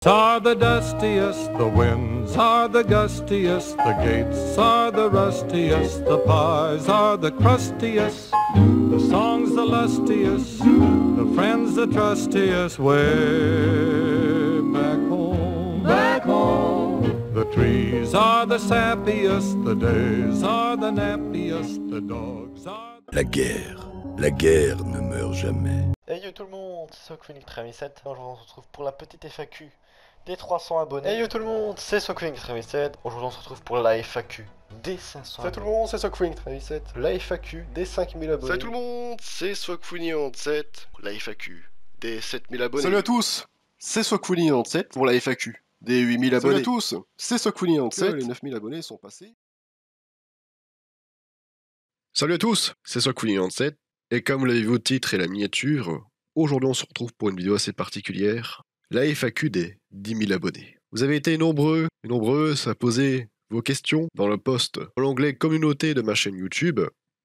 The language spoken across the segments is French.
Are the dustiest, the winds are the gustiest, the gates are the rustiest, the pies are the crustiest, the songs the lustiest, the friends the trustiest, way back home. The trees are the sappiest, the days are the nappiest, the dogs are... La guerre ne meurt jamais. Hey yo tout le monde, c'est Socphoenix 37. Aujourd'hui on se retrouve pour la petite FAQ des 300 abonnés. Hey yo tout le monde, c'est Socphoenix 37. Aujourd'hui on se retrouve pour la FAQ des 500 abonnés. Salut tout le monde, c'est Socphoenix 37. La FAQ des 5000 abonnés. Salut tout le monde, c'est Socphoenix 37. La FAQ des 7000 abonnés. Salut à tous, c'est Socphoenix 37 pour la FAQ des 8000 abonnés. Salut à tous, c'est Socphoenix 37. Les 9000 abonnés sont passés. Salut à tous, c'est Socphoenix 37. Et comme vous l'avez vu au titre et la miniature, aujourd'hui on se retrouve pour une vidéo assez particulière, la FAQ des 10 000 abonnés. Vous avez été nombreux et nombreuses à poser vos questions dans le post dans l'onglet communauté de ma chaîne YouTube,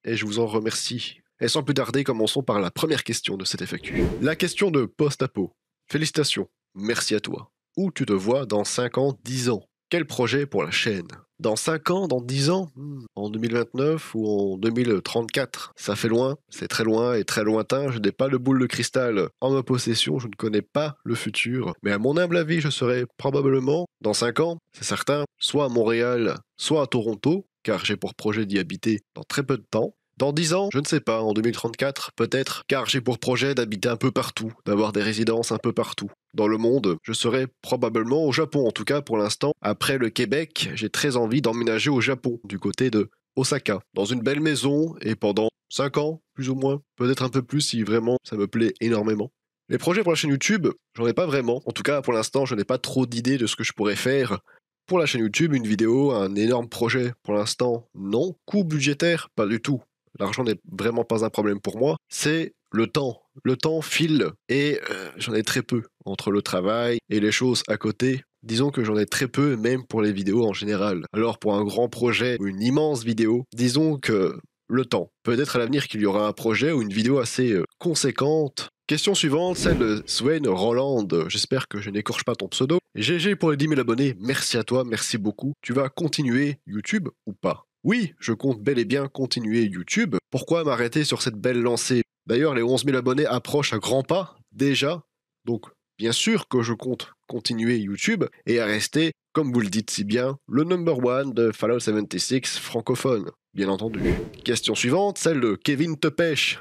et je vous en remercie. Et sans plus tarder, commençons par la première question de cette FAQ. La question de Post-Apo. Félicitations, merci à toi. Où tu te vois dans 5 ans, 10 ans? Quel projet pour la chaîne? Dans 5 ans, dans 10 ans? En 2029 ou en 2034? Ça fait loin, c'est très loin et très lointain, je n'ai pas de boule de cristal en ma possession, je ne connais pas le futur. Mais à mon humble avis, je serai probablement, dans 5 ans, c'est certain, soit à Montréal, soit à Toronto, car j'ai pour projet d'y habiter dans très peu de temps. Dans 10 ans, je ne sais pas, en 2034, peut-être, car j'ai pour projet d'habiter un peu partout, d'avoir des résidences un peu partout. Dans le monde, je serai probablement au Japon, en tout cas pour l'instant. Après le Québec, j'ai très envie d'emménager au Japon, du côté de Osaka, dans une belle maison, et pendant 5 ans, plus ou moins, peut-être un peu plus si vraiment ça me plaît énormément. Les projets pour la chaîne YouTube, j'en ai pas vraiment. En tout cas, pour l'instant, je n'ai pas trop d'idées de ce que je pourrais faire. Pour la chaîne YouTube, une vidéo, un énorme projet, pour l'instant, non. Coût budgétaire, pas du tout. L'argent n'est vraiment pas un problème pour moi, c'est le temps. Le temps file et j'en ai très peu entre le travail et les choses à côté. Disons que j'en ai très peu, même pour les vidéos en général. Alors pour un grand projet ou une immense vidéo, disons que le temps. Peut-être à l'avenir qu'il y aura un projet ou une vidéo assez conséquente. Question suivante, celle de Swain Roland. J'espère que je n'écorche pas ton pseudo. GG pour les 10 000 abonnés, merci à toi, merci beaucoup. Tu vas continuer YouTube ou pas? Oui, je compte bel et bien continuer YouTube. Pourquoi m'arrêter sur cette belle lancée? D'ailleurs, les 11 000 abonnés approchent à grands pas, déjà. Donc, bien sûr que je compte continuer YouTube et à rester, comme vous le dites si bien, le number one de Fallout 76 francophone, bien entendu. Question suivante, celle de Kevin Tepèche.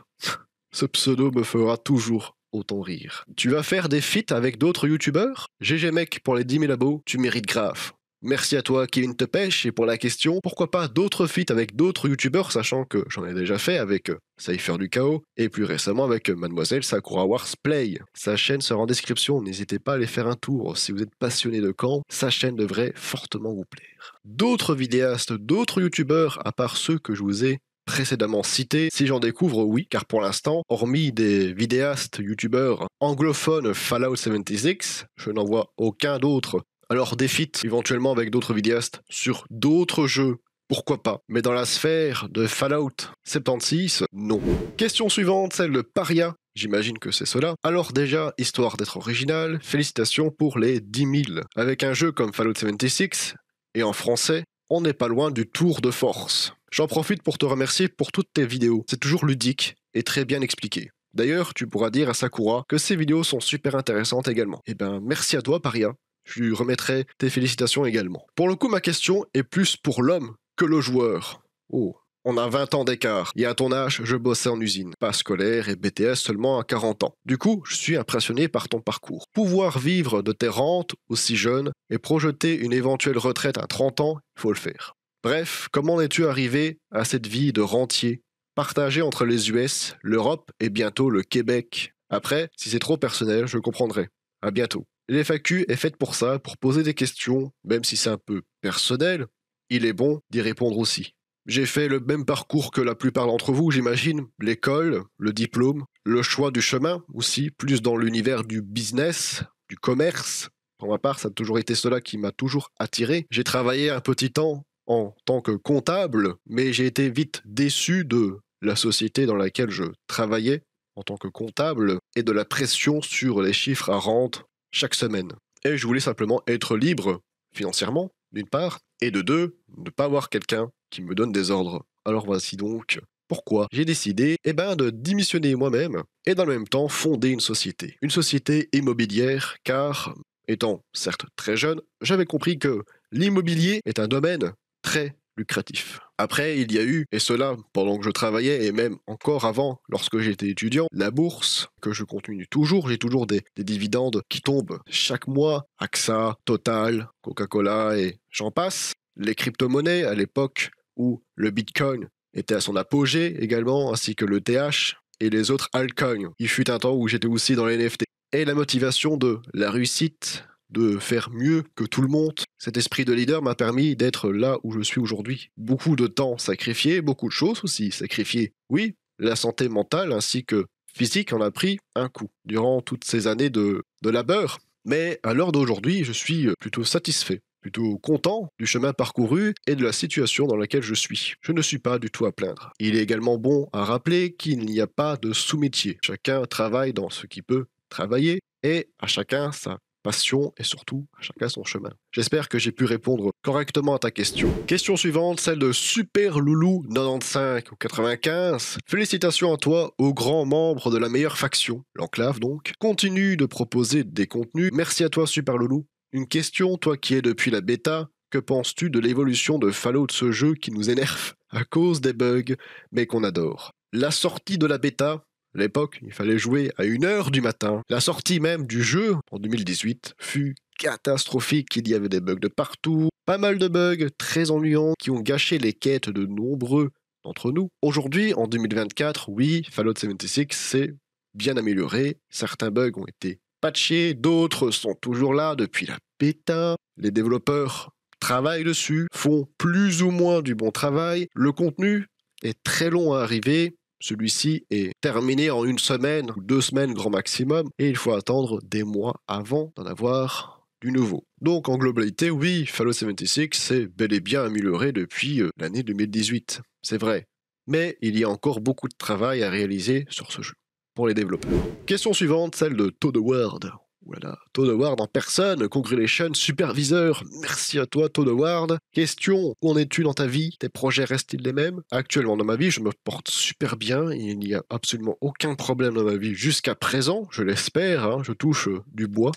Ce pseudo me fera toujours autant rire. Tu vas faire des feats avec d'autres youtubeurs? GG mec, pour les 10 000 abos, tu mérites grave. Merci à toi Kevin Tepèche, et pour la question, pourquoi pas d'autres feats avec d'autres youtubeurs, sachant que j'en ai déjà fait avec Cypher du Chaos, et plus récemment avec Mademoiselle Sakura Wars Play. Sa chaîne sera en description, n'hésitez pas à aller faire un tour, si vous êtes passionné de camp, sa chaîne devrait fortement vous plaire. D'autres vidéastes, d'autres youtubeurs, à part ceux que je vous ai précédemment cités, si j'en découvre, oui, car pour l'instant, hormis des vidéastes youtubeurs anglophones Fallout 76, je n'en vois aucun d'autre. Alors des feats éventuellement avec d'autres vidéastes sur d'autres jeux, pourquoi pas. Mais dans la sphère de Fallout 76, non. Question suivante, celle de Paria. J'imagine que c'est cela. Alors déjà, histoire d'être original, félicitations pour les 10 000. Avec un jeu comme Fallout 76, et en français, on n'est pas loin du tour de force. J'en profite pour te remercier pour toutes tes vidéos. C'est toujours ludique et très bien expliqué. D'ailleurs, tu pourras dire à Sakura que ces vidéos sont super intéressantes également. Eh ben, merci à toi Paria. Je lui remettrai tes félicitations également. Pour le coup, ma question est plus pour l'homme que le joueur. Oh, on a 20 ans d'écart. Et à ton âge, je bossais en usine. Pas scolaire et BTS seulement à 40 ans. Du coup, je suis impressionné par ton parcours. Pouvoir vivre de tes rentes aussi jeune et projeter une éventuelle retraite à 30 ans, il faut le faire. Bref, comment es-tu arrivé à cette vie de rentier, partagée entre les US, l'Europe et bientôt le Québec? Après, si c'est trop personnel, je comprendrai. À bientôt. L'FAQ est faite pour ça, pour poser des questions, même si c'est un peu personnel, il est bon d'y répondre aussi. J'ai fait le même parcours que la plupart d'entre vous, j'imagine, l'école, le diplôme, le choix du chemin aussi, plus dans l'univers du business, du commerce. Pour ma part, ça a toujours été cela qui m'a toujours attiré. J'ai travaillé un petit temps en tant que comptable, mais j'ai été vite déçu de la société dans laquelle je travaillais en tant que comptable et de la pression sur les chiffres à rente chaque semaine. et je voulais simplement être libre financièrement, d'une part, et de deux, ne pas avoir quelqu'un qui me donne des ordres. Alors voici donc pourquoi j'ai décidé de démissionner moi-même et dans le même temps fonder une société immobilière, car étant certes très jeune, j'avais compris que l'immobilier est un domaine très lucratif. Après, il y a eu, et cela pendant que je travaillais, et même encore avant, lorsque j'étais étudiant, la bourse, que je continue toujours, j'ai toujours des dividendes qui tombent chaque mois, AXA, Total, Coca-Cola et j'en passe. Les crypto-monnaies, à l'époque où le Bitcoin était à son apogée également, ainsi que le TH et les autres altcoins. Il fut un temps où j'étais aussi dans les NFT. Et la motivation de la réussite, de faire mieux que tout le monde. Cet esprit de leader m'a permis d'être là où je suis aujourd'hui. Beaucoup de temps sacrifié, beaucoup de choses aussi sacrifiées. Oui, la santé mentale ainsi que physique en a pris un coup durant toutes ces années de labeur. Mais à l'heure d'aujourd'hui, je suis plutôt satisfait, plutôt content du chemin parcouru et de la situation dans laquelle je suis. Je ne suis pas du tout à plaindre. Il est également bon à rappeler qu'il n'y a pas de sous-métier. Chacun travaille dans ce qu'il peut travailler et à chacun sa passion et surtout à chacun son chemin. J'espère que j'ai pu répondre correctement à ta question. Question suivante, celle de Super Loulou 95 ou 95. Félicitations à toi, au grand membre de la meilleure faction, l'Enclave donc. Continue de proposer des contenus. Merci à toi Super Loulou. Une question, toi qui es depuis la bêta, que penses-tu de l'évolution de Fallout, ce jeu qui nous énerve à cause des bugs, mais qu'on adore? La sortie de la bêta, à l'époque, il fallait jouer à 1h du matin. La sortie même du jeu, en 2018, fut catastrophique. Il y avait des bugs de partout, pas mal de bugs très ennuyants qui ont gâché les quêtes de nombreux d'entre nous. Aujourd'hui, en 2024, oui, Fallout 76 s'est bien amélioré. Certains bugs ont été patchés, d'autres sont toujours là depuis la bêta. Les développeurs travaillent dessus, font plus ou moins du bon travail. Le contenu est très long à arriver. Celui-ci est terminé en 1 semaine ou 2 semaines grand maximum et il faut attendre des mois avant d'en avoir du nouveau. Donc en globalité, oui, Fallout 76 s'est bel et bien amélioré depuis l'année 2018, c'est vrai. Mais il y a encore beaucoup de travail à réaliser sur ce jeu, pour les développeurs. Question suivante, celle de Toadward. Voilà, Toadward en personne, congratulations, superviseur. Merci à toi, Toadward. Question, où en es-tu dans ta vie? Tes projets restent-ils les mêmes? Actuellement dans ma vie, je me porte super bien. Il n'y a absolument aucun problème dans ma vie jusqu'à présent, je l'espère. Hein, je touche du bois,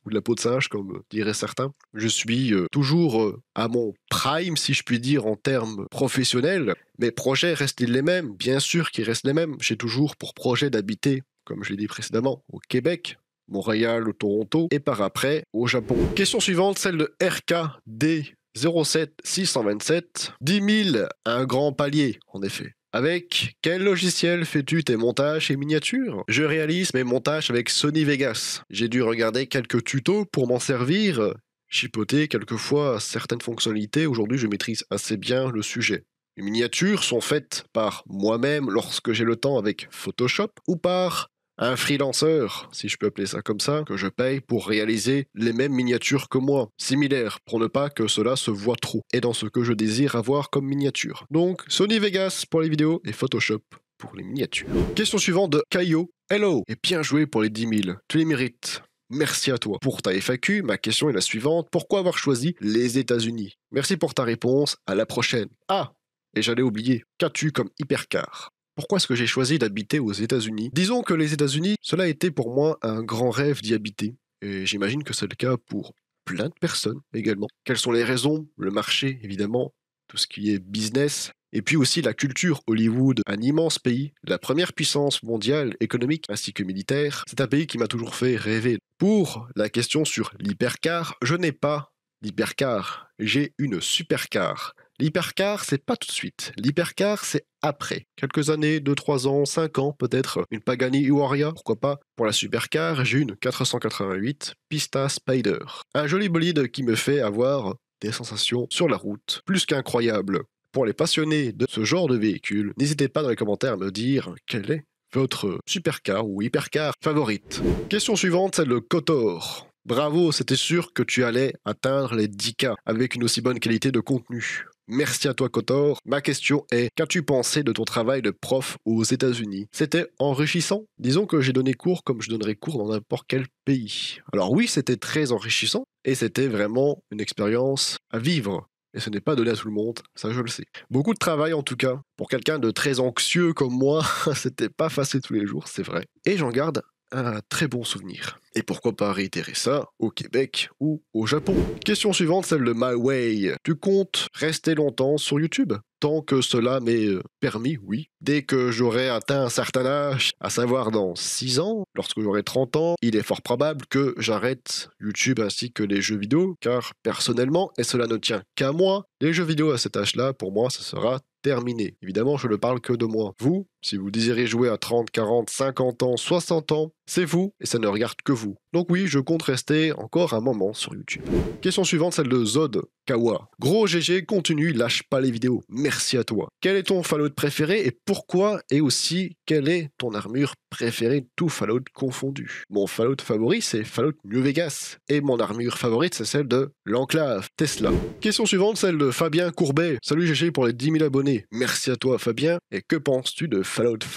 ou de la peau de singe, comme diraient certains. Je suis toujours à mon prime, si je puis dire, en termes professionnels. Mes projets restent-ils les mêmes? Bien sûr qu'ils restent les mêmes. J'ai toujours pour projet d'habiter, comme je l'ai dit précédemment, au Québec, Montréal, Toronto, et par après au Japon. Question suivante, celle de RKD 07627. 10 000, un grand palier, en effet. Avec quel logiciel fais-tu tes montages et miniatures? Je réalise mes montages avec Sony Vegas. J'ai dû regarder quelques tutos pour m'en servir, chipoter quelquefois certaines fonctionnalités. Aujourd'hui, je maîtrise assez bien le sujet. Les miniatures sont faites par moi-même lorsque j'ai le temps avec Photoshop ou par un freelanceur, si je peux appeler ça comme ça, que je paye pour réaliser les mêmes miniatures que moi, similaires, pour ne pas que cela se voit trop, et dans ce que je désire avoir comme miniature. Donc, Sony Vegas pour les vidéos et Photoshop pour les miniatures. Question suivante de Kaio. Hello, et bien joué pour les 10 000, tu les mérites. Merci à toi. Pour ta FAQ, ma question est la suivante. Pourquoi avoir choisi les États-Unis? Merci pour ta réponse, à la prochaine. Ah, et j'allais oublier, qu'as-tu comme hypercar? Pourquoi est-ce que j'ai choisi d'habiter aux États-Unis? Disons que les États-Unis, cela a été pour moi un grand rêve d'y habiter. Et j'imagine que c'est le cas pour plein de personnes également. Quelles sont les raisons? Le marché, évidemment, tout ce qui est business. Et puis aussi la culture. Hollywood, un immense pays, la première puissance mondiale économique ainsi que militaire. C'est un pays qui m'a toujours fait rêver. Pour la question sur l'hypercar, je n'ai pas d'hypercar, j'ai une supercar. L'hypercar, c'est pas tout de suite. L'hypercar, c'est après. Quelques années, 2, 3 ans, 5 ans, peut-être. Une Pagani Huayra, pourquoi pas. Pour la supercar, j'ai une 488 Pista Spider. Un joli bolide qui me fait avoir des sensations sur la route plus qu'incroyables. Pour les passionnés de ce genre de véhicule, n'hésitez pas dans les commentaires à me dire quelle est votre supercar ou hypercar favorite. Question suivante, celle de Kotor. Bravo, c'était sûr que tu allais atteindre les 10K avec une aussi bonne qualité de contenu. Merci à toi Kotor. Ma question est, qu'as-tu pensé de ton travail de prof aux États-Unis? C'était enrichissant? Disons que j'ai donné cours comme je donnerais cours dans n'importe quel pays. Alors oui, c'était très enrichissant et c'était vraiment une expérience à vivre. Et ce n'est pas donné à tout le monde, ça je le sais. Beaucoup de travail en tout cas. Pour quelqu'un de très anxieux comme moi, c'était pas facile tous les jours, c'est vrai. Et j'en garde un très bon souvenir. Et pourquoi pas réitérer ça au Québec ou au Japon? Question suivante, celle de My Way. Tu comptes rester longtemps sur YouTube? Tant que cela m'est permis, oui. Dès que j'aurai atteint un certain âge, à savoir dans 6 ans, lorsque j'aurai 30 ans, il est fort probable que j'arrête YouTube ainsi que les jeux vidéo, car personnellement, et cela ne tient qu'à moi, les jeux vidéo à cet âge-là, pour moi, ça sera terminé. Évidemment, je ne parle que de moi. Vous, si vous désirez jouer à 30, 40, 50 ans, 60 ans, c'est vous, et ça ne regarde que vous. Donc oui, je compte rester encore un moment sur YouTube. Question suivante, celle de Zod Kawa. Gros GG, continue, lâche pas les vidéos. Merci à toi. Quel est ton Fallout préféré et pourquoi? Et aussi, quelle est ton armure préférée, tout Fallout confondu? Mon Fallout favori, c'est Fallout New Vegas. Et mon armure favorite, c'est celle de l'Enclave, Tesla. Question suivante, celle de Fabien Courbet. Salut GG pour les 10 000 abonnés. Merci à toi Fabien. Et que penses-tu de Fallout 4?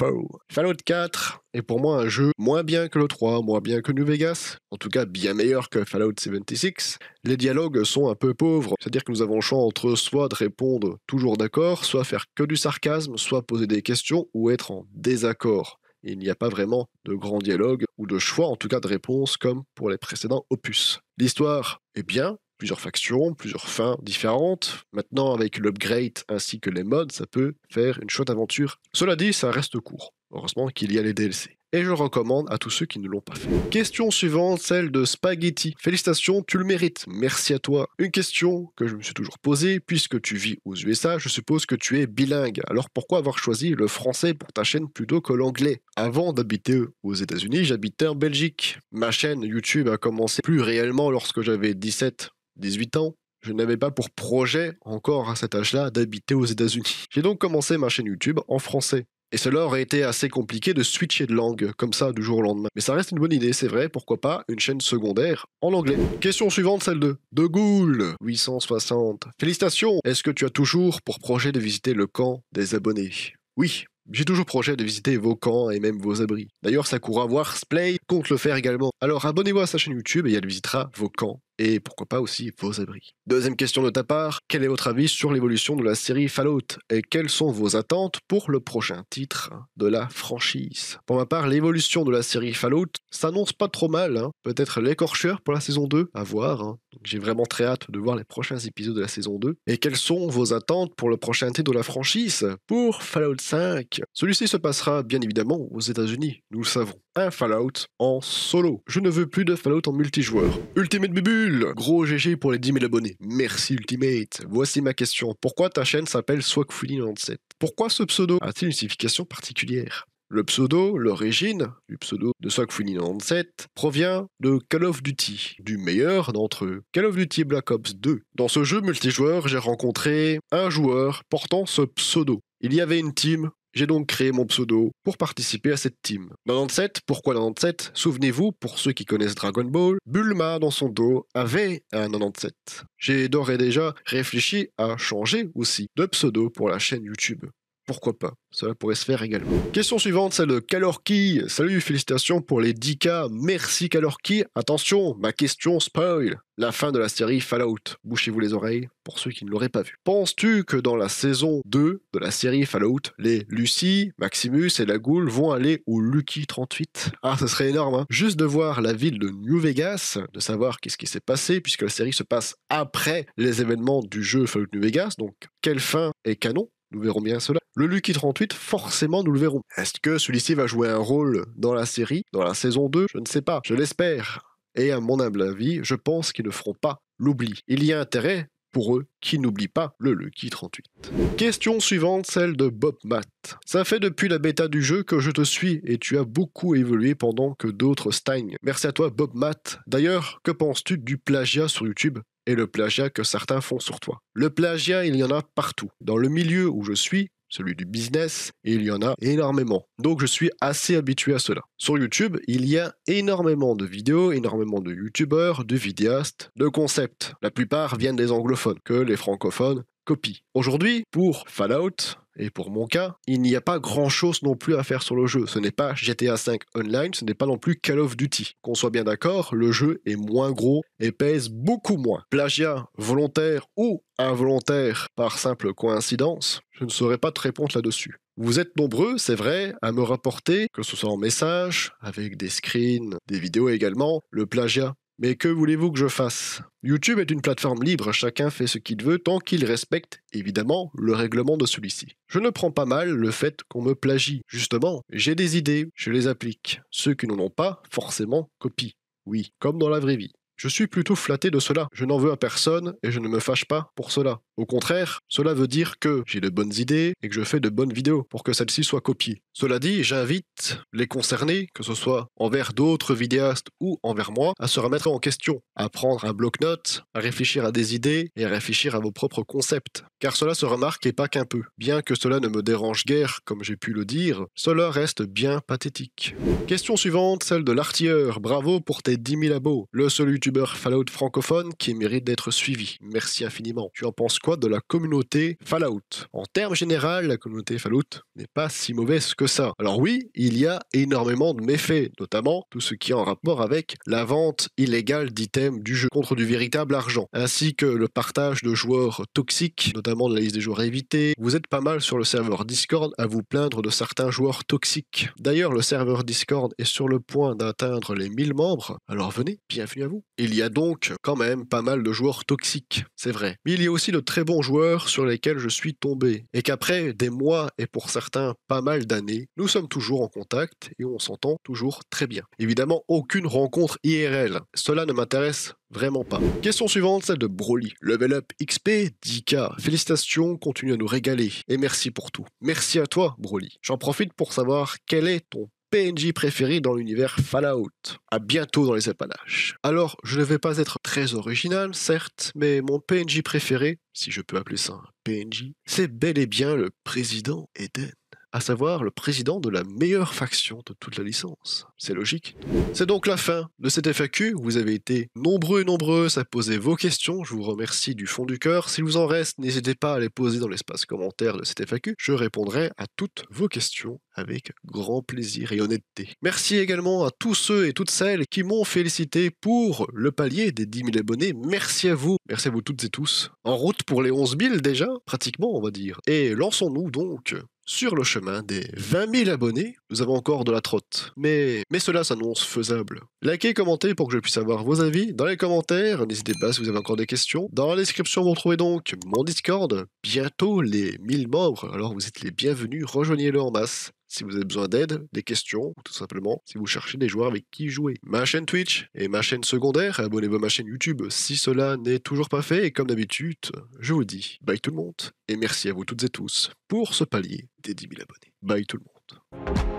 Fallout 4 est pour moi un jeu moins bien que le 3, moins bien que New Vegas. En tout cas, bien meilleur que Fallout 76. Les dialogues sont un peu pauvres, c'est-à-dire que nous avons le choix entre soit de répondre toujours d'accord, soit faire que du sarcasme, soit poser des questions ou être en désaccord. Il n'y a pas vraiment de grand dialogue ou de choix, en tout cas de réponse, comme pour les précédents opus. L'histoire est bien, plusieurs factions, plusieurs fins différentes. Maintenant, avec l'upgrade ainsi que les mods, ça peut faire une chouette aventure. Cela dit, ça reste court. Heureusement qu'il y a les DLC. Et je recommande à tous ceux qui ne l'ont pas fait. Question suivante, celle de Spaghetti. Félicitations, tu le mérites. Merci à toi. Une question que je me suis toujours posée, puisque tu vis aux USA, je suppose que tu es bilingue. Alors pourquoi avoir choisi le français pour ta chaîne plutôt que l'anglais? Avant d'habiter aux États-Unis, j'habitais en Belgique. Ma chaîne YouTube a commencé plus réellement lorsque j'avais 18 ans. Je n'avais pas pour projet, encore à cet âge-là, d'habiter aux États-Unis. J'ai donc commencé ma chaîne YouTube en français. Et cela aurait été assez compliqué de switcher de langue, comme ça, du jour au lendemain. Mais ça reste une bonne idée, c'est vrai, pourquoi pas une chaîne secondaire en anglais. Question suivante, celle de Ghoul 860. Félicitations, est-ce que tu as toujours pour projet de visiter le camp des abonnés? Oui. J'ai toujours projet de visiter vos camps et même vos abris. D'ailleurs, Sakura Warsplay compte le faire également. Alors abonnez-vous à sa chaîne YouTube et elle visitera vos camps. Et pourquoi pas aussi vos abris. Deuxième question de ta part, quel est votre avis sur l'évolution de la série Fallout? Et quelles sont vos attentes pour le prochain titre de la franchise? Pour ma part, l'évolution de la série Fallout s'annonce pas trop mal. Hein. Peut-être l'écorcheur pour la saison 2, à voir. Hein. J'ai vraiment très hâte de voir les prochains épisodes de la saison 2. Et quelles sont vos attentes pour le prochain titre de la franchise? Pour Fallout 5, celui-ci se passera bien évidemment aux États-Unis, nous le savons. Un Fallout en solo. Je ne veux plus de Fallout en multijoueur. Ultimate Bubule, gros GG pour les 10 000 abonnés. Merci Ultimate. Voici ma question. Pourquoi ta chaîne s'appelle Swagfully97? Pourquoi ce pseudo a-t-il une signification particulière? Le pseudo, l'origine du pseudo de Swagfully97 provient de Call of Duty, du meilleur d'entre eux, Call of Duty Black Ops 2. Dans ce jeu multijoueur, j'ai rencontré un joueur portant ce pseudo. Il y avait une team. J'ai donc créé mon pseudo pour participer à cette team. 97, pourquoi 97? Souvenez-vous, pour ceux qui connaissent Dragon Ball, Bulma dans son dos avait un 97. J'ai d'ores et déjà réfléchi à changer aussi de pseudo pour la chaîne YouTube. Pourquoi pas? Cela pourrait se faire également. Question suivante, celle de Kalorki. Salut, félicitations pour les 10K. Merci Kalorki. Attention, ma question spoil. La fin de la série Fallout. Bouchez-vous les oreilles pour ceux qui ne l'auraient pas vu. Penses-tu que dans la saison 2 de la série Fallout, les Lucy, Maximus et la Ghoul vont aller au Lucky 38? Ah, ce serait énorme, hein. Juste de voir la ville de New Vegas, de savoir qu'est-ce qui s'est passé, puisque la série se passe après les événements du jeu Fallout New Vegas. Donc, quelle fin est canon? Nous verrons bien cela. Le Lucky 38, forcément, nous le verrons. Est-ce que celui-ci va jouer un rôle dans la série, dans la saison 2? Je ne sais pas, je l'espère. Et à mon humble avis, je pense qu'ils ne feront pas l'oubli. Il y a intérêt pour eux qui n'oublient pas le Lucky 38. Question suivante, celle de Bob Matt. Ça fait depuis la bêta du jeu que je te suis et tu as beaucoup évolué pendant que d'autres stagnent. Merci à toi Bob Matt. D'ailleurs, que penses-tu du plagiat sur YouTube et le plagiat que certains font sur toi? Le plagiat, il y en a partout. Dans le milieu où je suis, celui du business, il y en a énormément. Donc je suis assez habitué à cela. Sur YouTube, il y a énormément de vidéos, énormément de youtubeurs, de vidéastes, de concepts. La plupart viennent des anglophones, que les francophones copie. Aujourd'hui, pour Fallout, et pour mon cas, il n'y a pas grand-chose non plus à faire sur le jeu. Ce n'est pas GTA V Online, ce n'est pas non plus Call of Duty. Qu'on soit bien d'accord, le jeu est moins gros et pèse beaucoup moins. Plagiat, volontaire ou involontaire par simple coïncidence, je ne saurais pas te répondre là-dessus. Vous êtes nombreux, c'est vrai, à me rapporter, que ce soit en message, avec des screens, des vidéos également, le plagiat. Mais que voulez-vous que je fasse? YouTube est une plateforme libre, chacun fait ce qu'il veut tant qu'il respecte, évidemment, le règlement de celui-ci. Je ne prends pas mal le fait qu'on me plagie. Justement, j'ai des idées, je les applique. Ceux qui n'en ont pas, forcément, copient. Oui, comme dans la vraie vie. Je suis plutôt flatté de cela. Je n'en veux à personne et je ne me fâche pas pour cela. Au contraire, cela veut dire que j'ai de bonnes idées et que je fais de bonnes vidéos pour que celles-ci soient copiées. Cela dit, j'invite les concernés, que ce soit envers d'autres vidéastes ou envers moi, à se remettre en question, à prendre un bloc-notes, à réfléchir à des idées et à réfléchir à vos propres concepts. Car cela se remarque et pas qu'un peu. Bien que cela ne me dérange guère, comme j'ai pu le dire, cela reste bien pathétique. Question suivante, celle de l'artilleur. Bravo pour tes 10 000 abos. Le seul youtubeur Fallout francophone qui mérite d'être suivi. Merci infiniment. Tu en penses quoi de la communauté Fallout? En termes généraux, la communauté Fallout n'est pas si mauvaise que ça. Alors oui, il y a énormément de méfaits, notamment tout ce qui est en rapport avec la vente illégale d'items du jeu contre du véritable argent, ainsi que le partage de joueurs toxiques, notamment de la liste des joueurs à éviter. Vous êtes pas mal sur le serveur Discord à vous plaindre de certains joueurs toxiques. D'ailleurs, le serveur Discord est sur le point d'atteindre les 1000 membres, alors venez, bienvenue à vous. Il y a donc quand même pas mal de joueurs toxiques, c'est vrai. Mais il y a aussi de très bons joueurs sur lesquels je suis tombé, et qu'après des mois et pour certains pas mal d'années, nous sommes toujours en contact et on s'entend toujours très bien. Évidemment, aucune rencontre IRL, cela ne m'intéresse vraiment pas. Question suivante, celle de Broly. Level Up XP, 10K. Félicitations, continue à nous régaler. Et merci pour tout. Merci à toi, Broly. J'en profite pour savoir quel est ton PNJ préféré dans l'univers Fallout. À bientôt dans les appalaches. Alors, je ne vais pas être très original, certes, mais mon PNJ préféré, si je peux appeler ça un PNJ, c'est bel et bien le président Eden. À savoir le président de la meilleure faction de toute la licence. C'est logique. C'est donc la fin de cette FAQ. Vous avez été nombreux et nombreuses à poser vos questions. Je vous remercie du fond du cœur. S'il vous en reste, n'hésitez pas à les poser dans l'espace commentaire de cette FAQ. Je répondrai à toutes vos questions avec grand plaisir et honnêteté. Merci également à tous ceux et toutes celles qui m'ont félicité pour le palier des 10 000 abonnés. Merci à vous. Merci à vous toutes et tous. En route pour les 11 000 déjà, pratiquement on va dire. Et lançons-nous donc sur le chemin des 20 000 abonnés. Nous avons encore de la trotte, mais cela s'annonce faisable. Likez, commentez pour que je puisse avoir vos avis dans les commentaires. N'hésitez pas si vous avez encore des questions. Dans la description, vous retrouvez donc mon Discord. Bientôt les 1000 membres, alors vous êtes les bienvenus, rejoignez-le en masse. Si vous avez besoin d'aide, des questions, ou tout simplement si vous cherchez des joueurs avec qui jouer. Ma chaîne Twitch et ma chaîne secondaire, abonnez-vous à ma chaîne YouTube si cela n'est toujours pas fait. Et comme d'habitude, je vous dis bye tout le monde, et merci à vous toutes et tous pour ce palier des 10 000 abonnés. Bye tout le monde.